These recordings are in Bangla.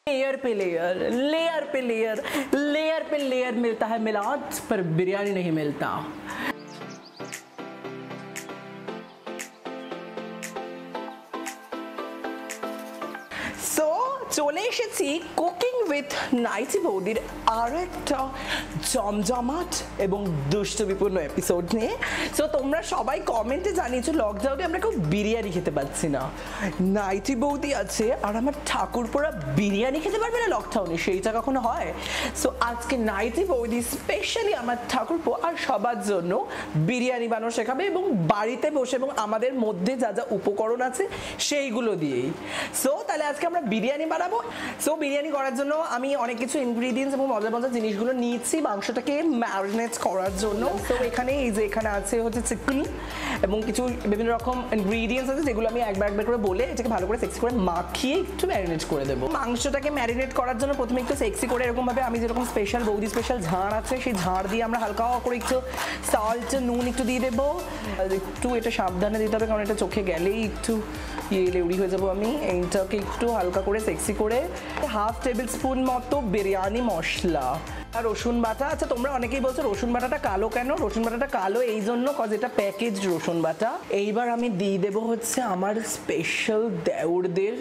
लेयर पे लेयर, लेयर पे लेयर, लेयर पे लेयर मिलता है मिलाद, पर बिरयानी नहीं मिलता। চলে এসেছি কুকিং উইথ নাইটি বৌদির আরও একটা জমজমাট এবং দুষ্টবিপূর্ণ এপিসোড নিয়ে। সো তোমরা সবাই কমেন্টে জানিয়েছো লকডাউনে আমরা কেউ বিরিয়ানি খেতে পারছি না, নাইটি বৌদি আছে আর আমার ঠাকুরপোরা বিরিয়ানি খেতে পারবে না লকডাউনে, সেইটা কখনো হয়? সো আজকে নাইটি বৌদি স্পেশালি আমার ঠাকুরপো আর সবার জন্য বিরিয়ানি বানানো শেখাবে এবং বাড়িতে বসে এবং আমাদের মধ্যে যা যা উপকরণ আছে সেইগুলো দিয়েই। সো তাহলে আজকে আমরা বিরিয়ানি বানাবো। সো বিরিয়ানি করার জন্য আমি অনেক কিছু ইনগ্রিডিয়েন্টস এবং মজার মজার জিনিসগুলো নিয়েছি মাংসটাকে ম্যারিনেট করার জন্য। তো এখানে এই যে এখানে আছে হচ্ছে চিকেন এবং কিছু বিভিন্ন রকম ইনগ্রিডিয়েন্টস আছে যেগুলো আমি একবার একবার করে বলে এটাকে ভালো করে সেক্সি করে মাখিয়ে একটু ম্যারিনেট করে দেবো। মাংসটাকে ম্যারিনেট করার জন্য প্রথমে একটু সেক্সি করে এরকমভাবে আমি যেরকম স্পেশাল বৌদি স্পেশাল ঝাড় আছে সেই ঝাড় দিয়ে আমরা হালকা করে একটু সল্ট নুন একটু দিয়ে দেবো। একটু এটা সাবধানে দিতে হবে কারণ এটা চোখে গেলেই একটু লেউড়ি হয়ে যাবো আমি। এইটাকে একটু হালকা করে সেক্সি করে হাফ টেবিল স্পুন মতো বিরিয়ানি মশলা আর রসুন বাটা। আচ্ছা তোমরা অনেকেই বলছো রসুন বাটাটা কালো কেন? রসুন বাটাটা কালো এই জন্য কজ এটা প্যাকেজ রসুন বাটা। এইবার আমি দিয়ে দেবো হচ্ছে আমার স্পেশাল দেওরদের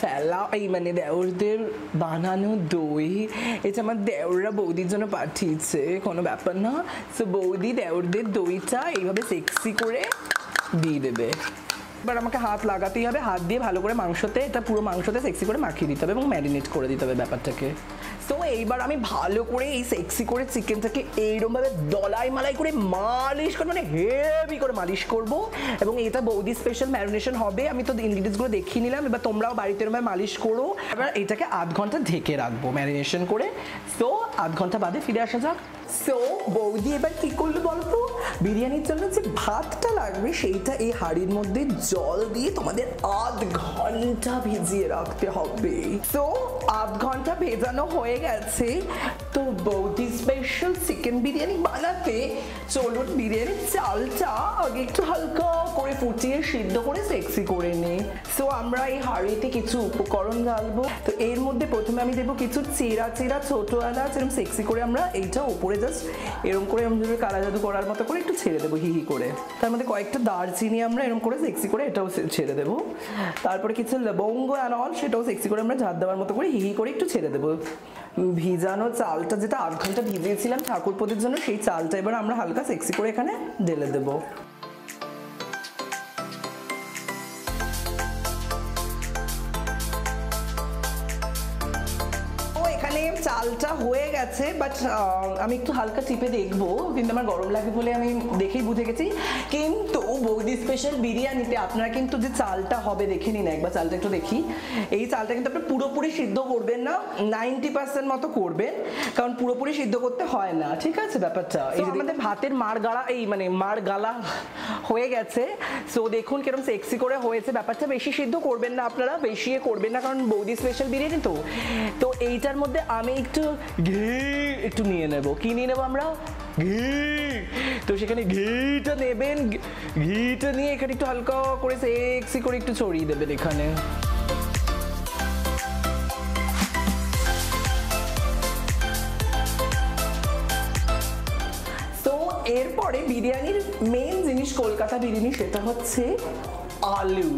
ফেলা এই মানে দেওরদের বানানো দই। এটা আমার দেওররা বৌদির জন্য পাঠিয়েছে, কোনো ব্যাপার না। সো বৌদি দেওরদের দইটা এইভাবে সেক্সি করে দিয়ে দেবে। এবার আমাকে হাত লাগাতেই হবে, হাত দিয়ে ভালো করে মাংসতে এটা পুরো মাংসতে সেক্সি করে মাখিয়ে দিতে হবে এবং ম্যারিনেট করে দিতে হবে ব্যাপারটাকে। তো এইবার আমি ভালো করে এই সেক্সি করে চিকেনটাকে এইরকমভাবে দলাই মালাই করে মালিশ করে মানে হেভি করে মালিশ করব এবং এটা বৌদি স্পেশাল ম্যারিনেশন হবে। আমি তো ইনগ্রিডিয়েন্টসগুলো দেখিয়ে নিলাম, এবার তোমরাও বাড়িতে এরকম মালিশ করো। এবার এটাকে আধ ঘন্টা ঢেকে রাখবো ম্যারিনেশন করে। সো আধ ঘন্টা বাদে ফিরে আসা যাক। সো বৌদি এবার কি করলো বলতো, বিরিয়ানির জন্য যে ভাতটা লাগবে সেইটা এই হাঁড়ির মধ্যে জল দিয়ে তোমাদের আধ ঘন্টা ভিজিয়ে রাখতে হবে। সো আধ ঘন্টা ভেজানো হয়ে গেছে। তো বৌদি স্পেশাল চিকেন বিরিয়ানি বানাতে চলুন বিরিয়ানির চালটা আগে একটু হালকা করে ফুটিয়ে সিদ্ধ করে সেক্সি করে নিই। সো আমরা এই হাঁড়িতে কিছু উপকরণ ঢালবো। তো এর মধ্যে প্রথমে আমি দেবো কিছু চেরা চেরা ছোটো এলাচ, এরকম সেক্সি করে আমরা এইটা উপরে জাস্ট এরকম করে কালা জাদু করার মতো করে একটু ছেড়ে দেবো হি করে। তার মধ্যে কয়েকটা দারচিনি আমরা এরকম করে সেক্সি করে এটাও ছেড়ে দেবো। তারপরে কিছু লবঙ্গ অ্যান্ড অল সেটাও সেক্সি করে আমরা ঝাড় দেওয়ার মতো করে হি করে একটু ছেড়ে দেবো। ভিজানো চালটা যেটা আধ ঘন্টা ভিজিয়েছিলাম ঠাকুরপোদের জন্য সেই চালটা এবার আমরা হালকা সেক্সি করে এখানে ঢেলে দেবো। চালটা হয়ে গেছে, বাট আমি একটু হালকা টিপে দেখবো, কিন্তু আমার গরম লাগে বলে আমি দেখেই বুঝে গেছি। কিন্তু বৌদি স্পেশাল বিরিয়ানিতে আপনারা কিন্তু যে চালটা হবে দেখে নিন একবার, চালটা একটু দেখি। এই চালটা কিন্তু আপনি পুরোপুরি সিদ্ধ করবেন না, 90% মতো করবেন, কারণ পুরোপুরি সিদ্ধ করতে হয় না, ঠিক আছে ব্যাপারটা। এই আমাদের ভাতের মাড় গালা এই মানে মাড় গালা হয়ে গেছে। সো দেখুন কিরকম সেক্সি করে হয়েছে। ব্যাপারটা বেশি সিদ্ধ করবেন না আপনারা, বেশি করবেন না, কারণ বৌদি স্পেশাল বিরিয়ানি তো এইটার মধ্যে আমি একটু ঘি একটু নিয়ে নেব। কি নিয়ে নেবো আমরা? ঘি। তো সেখানে ঘিটা নেবেন, ঘিটা নিয়ে এখানে একটু হালকা করে সেক্সি করে একটু ছড়িয়ে দেবেন এখানে। তো এরপরে বিরিয়ানির মেন জিনিস কলকাতা বিরিয়ানি, সেটা হচ্ছে আলু।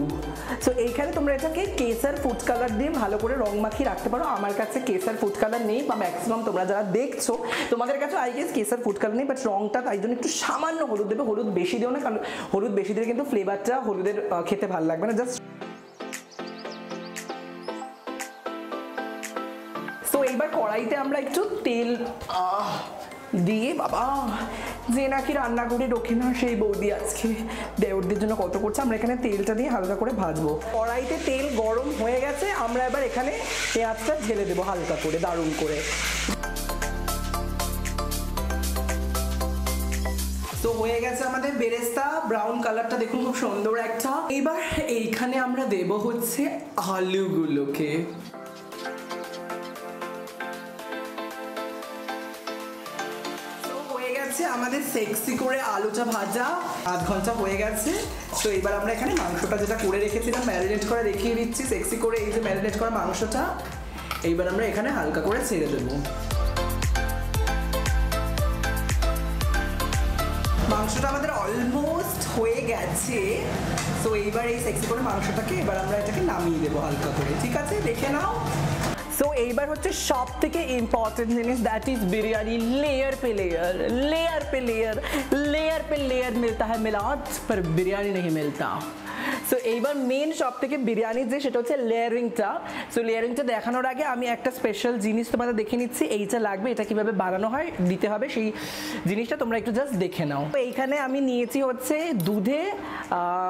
সো এইখানে তোমরা এটাকে কেসার ফুড কালার দিয়ে ভালো করে রং মাখিয়ে রাখতে পারো। আমার কাছে কেসার ফুড কালার নেই, বা ম্যাক্সিমাম তোমরা যারা দেখছো তোমাদের কাছে I guess Kesar food colour নেই, বাট রংটা তাই জন্য একটু সামান্য হলুদ দেবে। হলুদ বেশি দিও না, কারণ হলুদ বেশি দিলে কিন্তু ফ্লেভারটা হলুদের খেতে ভালো লাগবে না। জাস্ট সো এইবার কড়াইতে আমরা একটু তেল দিয়ে, বাবা যে নাকি রান্না করে রোখে না সেই বৌদি আজকে দেওরদের জন্য কত করছে। আমরা এখানে তেলটা দিয়ে হালকা করে ভাজবো। কড়াইতে তেল গরম হয়ে গেছে, আমরা এবার এখানে পেঁয়াজটা ঢেলে দেবো হালকা করে, দারুণ করে। তো হয়ে গেছে আমাদের বেরেস্তা, ব্রাউন কালারটা দেখুন খুব সুন্দর একটা। এবার এইখানে আমরা দেব হচ্ছে আলুগুলোকে। আমাদের আমাদের সেক্সি করে আলুটা ভাজা আধ ঘন্টা হয়ে গেছে। তো এবার আমরা এখানে মাংসটা যেটা করে রেখেছিলাম ম্যারিনেট করে দেখিয়ে দিচ্ছি। সেক্সি করে এই যে ম্যারিনেট করা মাংসটা এইবার আমরা এখানে হালকা করে ছেড়ে দেবো। মাংসটা আমাদের অলমোস্ট হয়ে গেছে। তো এইবার এই সেক্সি করে মাংসটাকে এবার আমরা এটাকে নামিয়ে দেবো হালকা করে। ঠিক আছে, দেখে নাও। সো এইবার হচ্ছে সব থেকে ইম্পর্টেন্ট জিনিস, দ্যাট ইজ বিরিয়ানি। लेयर पे लेयर, लेयर पे लेयर, लेयर पे लेयर मिलता है मिलाद, पर बिरयानी नहीं मिलता। সো এইবার মেন সব থেকে বিরিয়ানি যে সেটা হচ্ছে লেয়ারিংটা। সো লেয়ারিংটা দেখানোর আগে আমি একটা স্পেশাল জিনিস তোমাদের দেখে নিচ্ছি। এইটা লাগবে, এটা কিভাবে বানানো হয় দিতে হবে সেই জিনিসটা তোমরা একটু জাস্ট দেখে নাও। তো এইখানে আমি নিয়েছি হচ্ছে দুধে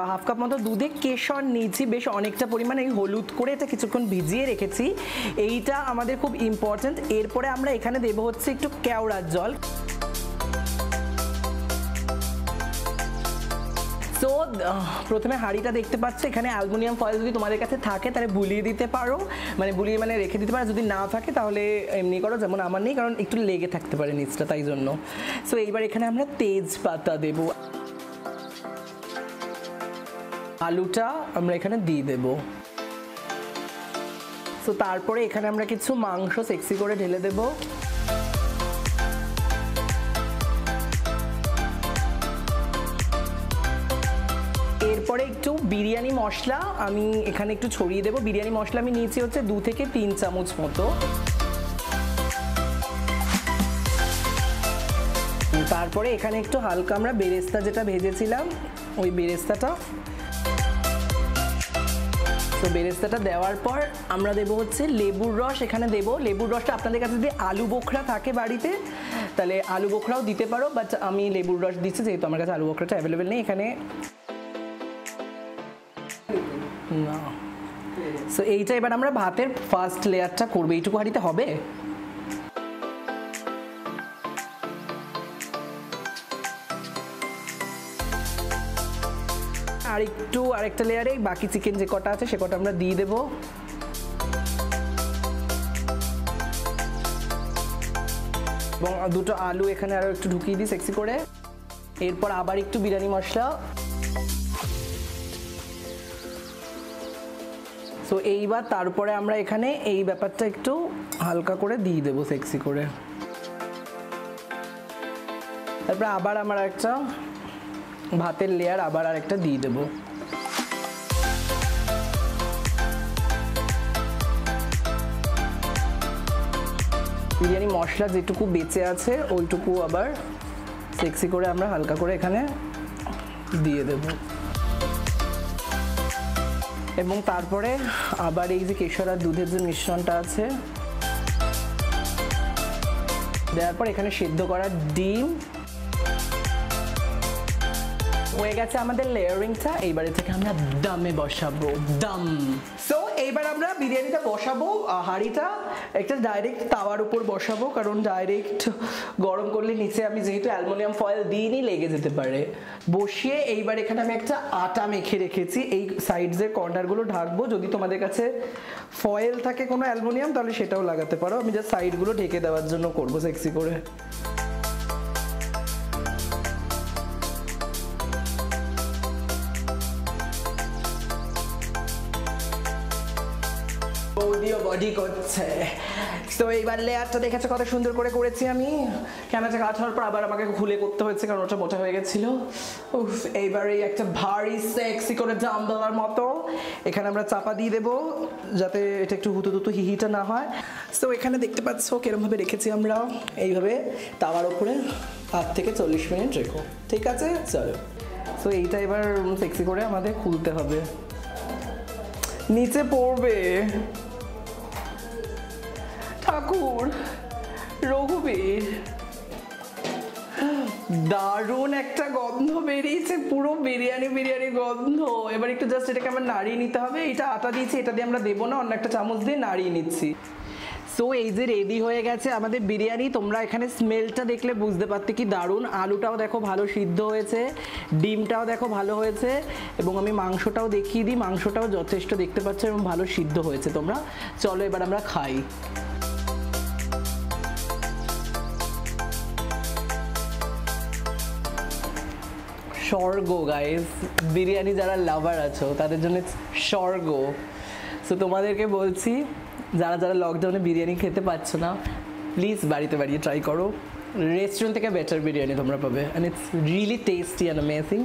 হাফ কাপ মতো দুধে কেশর নিয়েছি বেশ অনেকটা পরিমাণে, এই হলুদ করে এটা কিছুক্ষণ ভিজিয়ে রেখেছি। এইটা আমাদের খুব ইম্পর্টেন্ট। এরপরে আমরা এখানে দেবো হচ্ছে একটু কেওড়ার জল। সো প্রথমে হাঁড়িটা দেখতে পাচ্ছ, এখানে অ্যালুমিনিয়াম ফয়েল যদি তোমাদের কাছে থাকে তাহলে বুলিয়ে দিতে পারো, বুলিয়ে রেখে দিতে পারো। যদি না থাকে তাহলে এমনি করো, যেমন আমার নেই, কারণ একটু লেগে থাকতে পারে নিচটা, তাই জন্য। সো এইবার এখানে আমরা তেজপাতা দেব, আলুটা আমরা এখানে দিয়ে দেব। সো তারপরে এখানে আমরা কিছু মাংস সেক্সি করে ঢেলে দেবো। এরপরে একটু বিরিয়ানি মশলা আমি এখানে একটু ছড়িয়ে দেবো। বিরিয়ানি মশলা আমি নিয়েছি হচ্ছে 2 থেকে 3 চামচ মতো। তারপরে এখানে একটু হালকা আমরা বেরেস্তা যেটা ভেজেছিলাম ওই বেরেস্তাটা, তো বেরেস্তাটা দেওয়ার পর আমরা দেবো হচ্ছে লেবুর রস এখানে দেবো। লেবুর রসটা আপনাদের কাছে যদি আলু বোখরা থাকে বাড়িতে তাহলে আলু বোখরাও দিতে পারো, বাট আমি লেবুর রস দিচ্ছি যেহেতু আমার কাছে আলু বোখরাটা অ্যাভেলেবেল নেই এখানে না। সো এইটা এবার আমরা ভাতের ফার্স্ট লেয়ারটা করবো। এইটুকু হাঁড়িতে হবে। আর একটু আরেকটা লেয়ারে বাকি চিকেন যে কটা আছে সে কটা আমরা দিয়ে দেবো। এবং দুটো আলু এখানে আরো একটু ঢুকিয়ে দিই সেক্সি করে। এরপর আবার একটু বিরিয়ানি মশলা। তো এইবার তারপরে আমরা এখানে এই ব্যাপারটা একটু হালকা করে দিয়ে দেবো সেক্সি করে। তারপরে আবার আমার একটা ভাতের লেয়ার আবার আরেকটা দিয়ে দেবো। বিরিয়ানি মশলা যেটুকু বেঁচে আছে ওইটুকু আবার সেক্সি করে আমরা হালকা করে এখানে দিয়ে দেবো। এবং তারপরে আবার এই যে কেশর আর দুধের যে মিশ্রণটা আছে দেওয়ার পর এখানে সিদ্ধ করা ডিম হয়ে গেছে আমাদের লেয়ারিংটা। এইবারে থেকে আমরা দমে বসাবো, দম। সো এইবার আমরা বিরিয়ানিটা বসাবো। হাঁড়িটা একটা ডাইরেক্ট তাওয়ার উপর বসাবো, কারণ ডাইরেক্ট গরম করলে নিচে আমি যেহেতু অ্যালুমিনিয়াম ফয়েল দিইনি লেগে যেতে পারে। বসিয়ে এইবার এখানে আমি একটা আটা মেখে রেখেছি, এই সাইডসের কর্নারগুলো ঢাকবো। যদি তোমাদের কাছে ফয়েল থাকে কোনো অ্যালুমিনিয়াম তাহলে সেটাও লাগাতে পারো। আমি জাস্ট সাইডগুলো ঢেকে দেওয়ার জন্য করবো সেক্সি করে। বডি করছে। তো এইবার লেয়ারটা দেখেছো কত সুন্দর করে করেছি আমি। ক্যামেরাটা কাটানোর পর আবার আমাকে খুলে করতে হয়েছে কারণ ওটা মোটা হয়ে গেছিল। এইবারে একটা ভারী সেক্সি করে জাম দেওয়ার মতো এখানে আমরা চাপা দিয়ে দেবো যাতে এটা একটু হুতু হিহিটা না হয়। তো এখানে দেখতে পাচ্ছ কিরমভাবে রেখেছি আমরা, এইভাবে তাওয়ার উপরে 8 থেকে 40 মিনিট রেখো। ঠিক আছে, চলো। তো এইটা এবার সেক্সি করে আমাদের খুলতে হবে। নিচে পড়বে ঠাকুর রঘুবীর। দারুণ একটা গন্ধ বেরিয়েছে, পুরো বিরিয়ানি বিরিয়ানি গন্ধ। এবার একটু জাস্ট এটাকে আমার নাড়িয়ে নিতে হবে। এটা আটা দিয়েছি, এটা দিয়ে আমরা দেবো না, অন্য একটা চামচ দিয়ে নাড়িয়ে নিচ্ছি। সো এই যে রেডি হয়ে গেছে আমাদের বিরিয়ানি। তোমরা এখানে স্মেলটা দেখলে বুঝতে পারতে কি দারুণ। আলুটাও দেখো ভালো সিদ্ধ হয়েছে, ডিমটাও দেখো ভালো হয়েছে, এবং আমি মাংসটাও দেখিয়ে দিই, মাংসটাও যথেষ্ট দেখতে পাচ্ছ এবং ভালো সিদ্ধ হয়েছে। তোমরা চলো এবার আমরা খাই। স্বর্গ গাইস, বিরিয়ানি যারা লাভার আছো তাদের জন্য স্বর্গ। সো তোমাদেরকে বলছি যারা যারা লকডাউনে বিরিয়ানি খেতে পারছো না, প্লিজ বাড়িতে বাড়িয়ে ট্রাই করো। রেস্টুরেন্ট থেকে বেটার বিরিয়ানি তোমরা পাবে, and it's really tasty and amazing.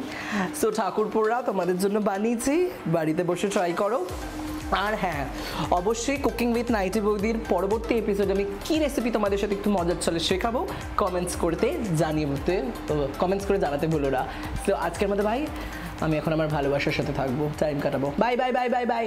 So ঠাকুরপুররা তোমাদের জন্য বানিয়েছি, বাড়িতে বসে ট্রাই করো। আর হ্যাঁ, অবশ্যই কুকিং উইথ নাইটি বৌদির পরবর্তী এপিসোডে আমি কী রেসিপি তোমাদের সাথে একটু মজার চলে শেখাবো, কমেন্টস করে জানাতে ভুলো না। তো আজকের মধ্যে ভাই, আমি এখন আমার ভালোবাসার সাথে থাকবো, টাইম কাটাবো। Bye bye bye bye bye.